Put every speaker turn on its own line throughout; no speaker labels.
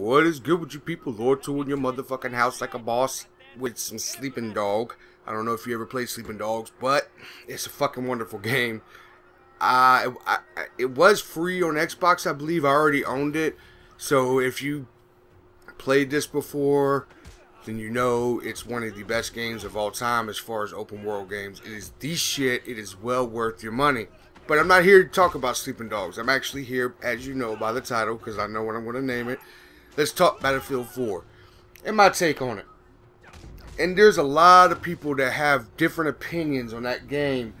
What is good with you people? Lord Tool in your motherfucking house like a boss with some Sleeping Dog. I don't know if you ever played Sleeping Dogs, but it's a fucking wonderful game. It was free on Xbox, I believe. I already owned it. So if you played this before, then you know it's one of the best games of all time as far as open world games. It is the shit. It is well worth your money. But I'm not here to talk about Sleeping Dogs. I'm actually here, as you know by the title, because I know what I'm going to name it. Let's talk Battlefield 4 and my take on it. And there's a lot of people that have different opinions on that game,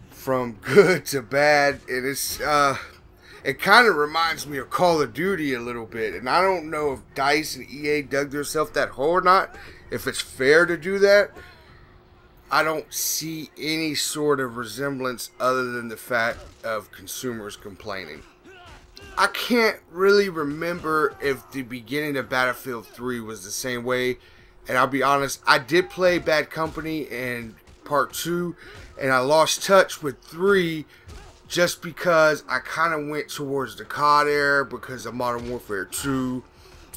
from good to bad. And it's it kind of reminds me of Call of Duty a little bit. And I don't know if DICE and EA dug themselves that hole or not, if it's fair to do that. I don't see any sort of resemblance other than the fact of consumers complaining. I can't really remember if the beginning of Battlefield 3 was the same way. And I'll be honest, I did play Bad Company in Part 2. And I lost touch with 3 just because I kind of went towards the COD era because of Modern Warfare 2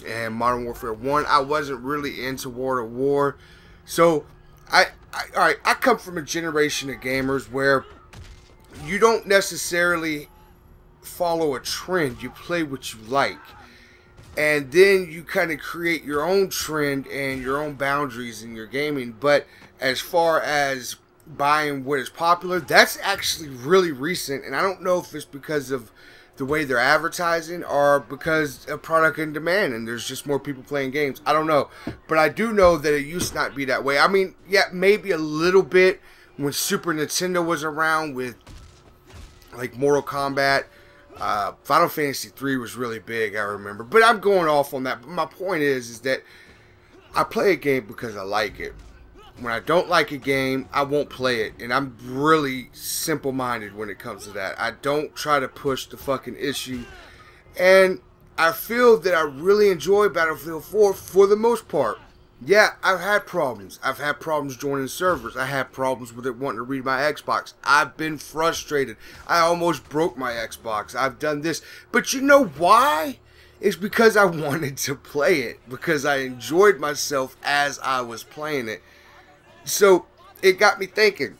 and Modern Warfare 1. I wasn't really into World of War. So, alright, I come from a generation of gamers where you don't necessarily follow a trend. You play what you like. And then you kind of create your own trend and your own boundaries in your gaming. But as far as buying what is popular, that's actually really recent. And I don't know if it's because of the way they're advertising or because of product and demand and there's just more people playing games. I don't know. But I do know that it used to not be that way. I mean, yeah, maybe a little bit when Super Nintendo was around with like Mortal Kombat. Final Fantasy 3 was really big, I remember. But I'm going off on that. But my point is that I play a game because I like it. When I don't like a game, I won't play it. And I'm really simple-minded when it comes to that. I don't try to push the fucking issue. And I feel that I really enjoy Battlefield 4 for the most part. Yeah, I've had problems. I've had problems joining servers. I had problems with it wanting to read my Xbox. I've been frustrated. I almost broke my Xbox. I've done this. But you know why? It's because I wanted to play it. Because I enjoyed myself as I was playing it. So, it got me thinking.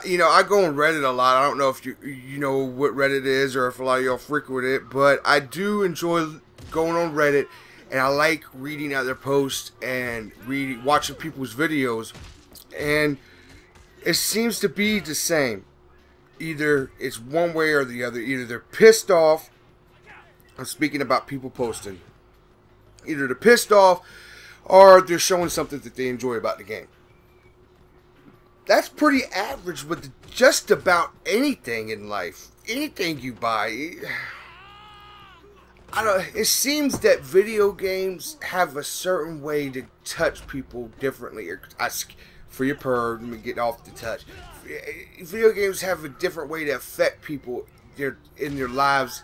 You know, I go on Reddit a lot. I don't know if you know what Reddit is or if a lot of y'all frequent it. But I do enjoy going on Reddit. And I like reading other posts and watching people's videos. And it seems to be the same. Either it's one way or the other. Either they're pissed off. I'm speaking about people posting. Either they're pissed off or they're showing something that they enjoy about the game. That's pretty average with just about anything in life. Anything you buy. It seems that video games have a certain way to touch people differently. For your let me get off the touch. Video games have a different way to affect people in their lives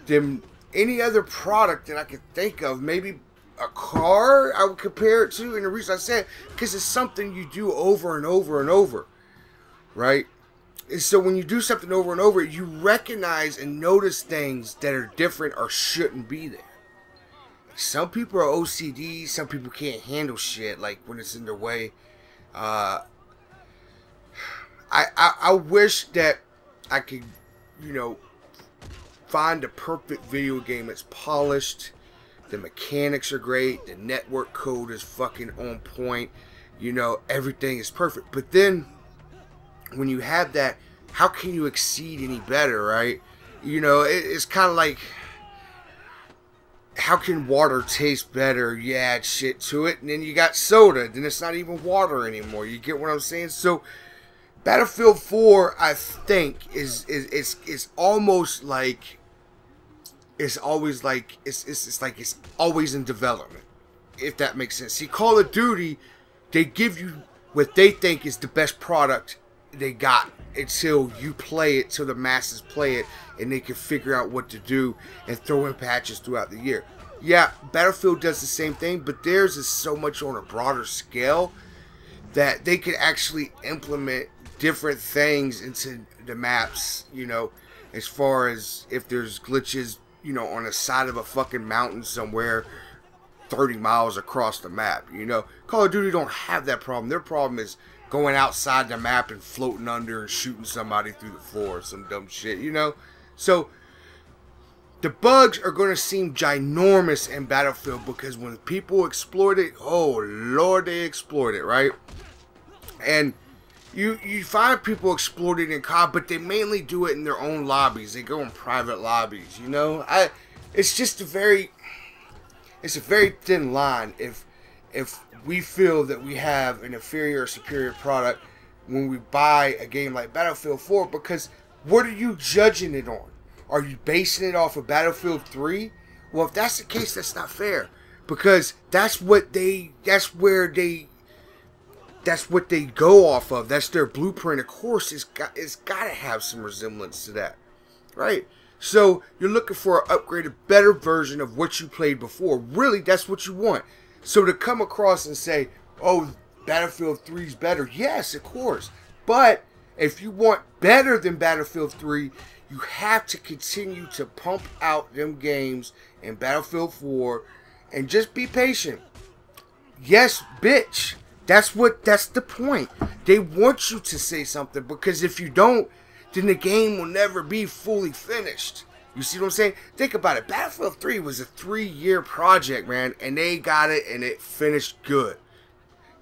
than any other product that I could think of. Maybe a car I would compare it to. And the reason I said, because it's something you do over and over and over. Right? And so when you do something over and over, you recognize and notice things that are different or shouldn't be there. Some people are OCD. Some people can't handle shit like when it's in their way. I wish that I could, you know, find a perfect video game that's polished. The mechanics are great. The network code is fucking on point. You know, everything is perfect. But then when you have that, how can you exceed any better, right? You know, it's kind of like, how can water taste better? You add shit to it, and then you got soda. Then it's not even water anymore. You get what I'm saying? So, Battlefield 4, I think, is almost like, it's always like, it's like it's always in development, if that makes sense. See, Call of Duty, they give you what they think is the best product they got until you play it, till the masses play it, and they can figure out what to do and throw in patches throughout the year. Yeah, Battlefield does the same thing, but theirs is so much on a broader scale that they can actually implement different things into the maps, you know, as far as if there's glitches, you know, on the side of a fucking mountain somewhere 30 miles across the map, you know. Call of Duty don't have that problem. Their problem is going outside the map and floating under and shooting somebody through the floor or some dumb shit, you know. So the bugs are going to seem ginormous in Battlefield because when people exploit it, oh Lord, they exploit it, right? And you find people exploiting in COD, but they mainly do it in their own lobbies. They go in private lobbies, you know. It's just a very thin line if we feel that we have an inferior or superior product when we buy a game like Battlefield 4, because what are you judging it on? Are you basing it off of Battlefield 3? Well, if that's the case, that's not fair, because that's what they go off of. That's their blueprint. Of course, it's got to have some resemblance to that, right? So you're looking for an upgraded, better version of what you played before. Really, that's what you want. So to come across and say, "Oh, Battlefield 3 is better," yes, of course. But if you want better than Battlefield 3, you have to continue to pump out them games in Battlefield 4 and just be patient. Yes, bitch. That's the point. They want you to say something, because if you don't, then the game will never be fully finished. You see what I'm saying? Think about it. Battlefield 3 was a 3-year project, man, and they got it and it finished good.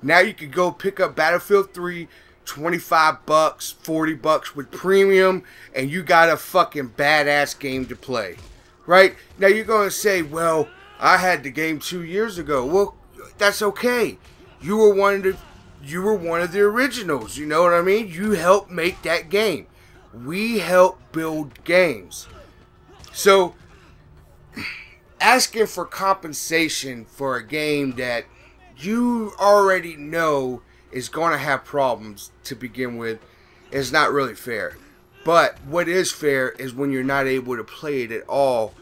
Now you can go pick up Battlefield 3, $25, $40 with premium, and you got a fucking badass game to play. Right? Now you're going to say, well, I had the game 2 years ago. Well, that's okay. You were one of the originals, you know what I mean? You helped make that game. We help build games. So asking for compensation for a game that you already know is going to have problems to begin with is not really fair. But what is fair is when you're not able to play it at all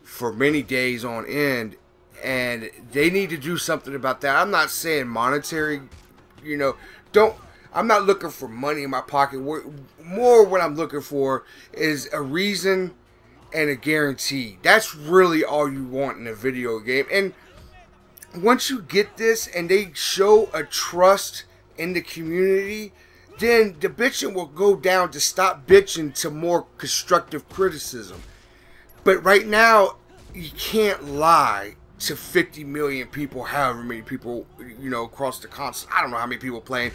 for many days on end, and they need to do something about that. I'm not saying monetary, you know, I'm not looking for money in my pocket. More what I'm looking for is a reason and a guarantee. That's really all you want in a video game. And once you get this and they show a trust in the community, then the bitching will go down to stop bitching to more constructive criticism. But right now, you can't lie to 50 million people, however many people, you know, across the console. I don't know how many people playing.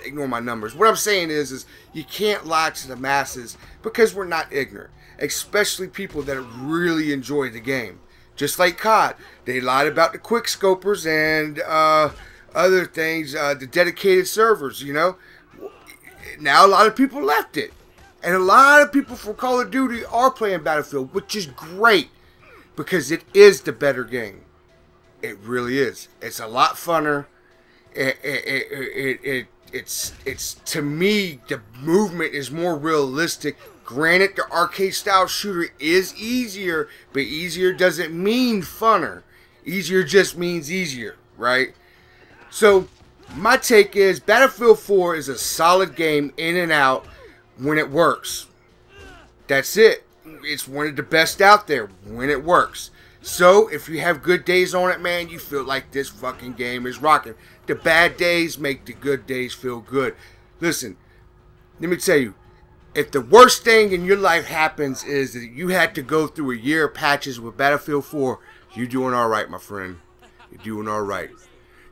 Ignore my numbers. What I'm saying is you can't lie to the masses, because we're not ignorant. Especially people that really enjoy the game. Just like COD. They lied about the quick scopers and other things, the dedicated servers, you know. Now a lot of people left it. And a lot of people from Call of Duty are playing Battlefield, which is great, because it is the better game. It really is. It's a lot funner. It's to me, the movement is more realistic. Granted, the arcade style shooter is easier, but easier doesn't mean funner. Easier just means easier, right? So my take is Battlefield 4 is a solid game in and out when it works. That's it. It's one of the best out there when it works. So if you have good days on it, man, you feel like this fucking game is rocking. The bad days make the good days feel good. Listen, let me tell you, if the worst thing in your life happens is that you had to go through a year of patches with Battlefield 4, you're doing alright, my friend. You're doing alright.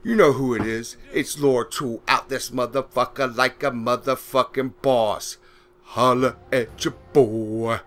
You know who it is. It's Lord Tool out this motherfucker like a motherfucking boss. Holla at your boy.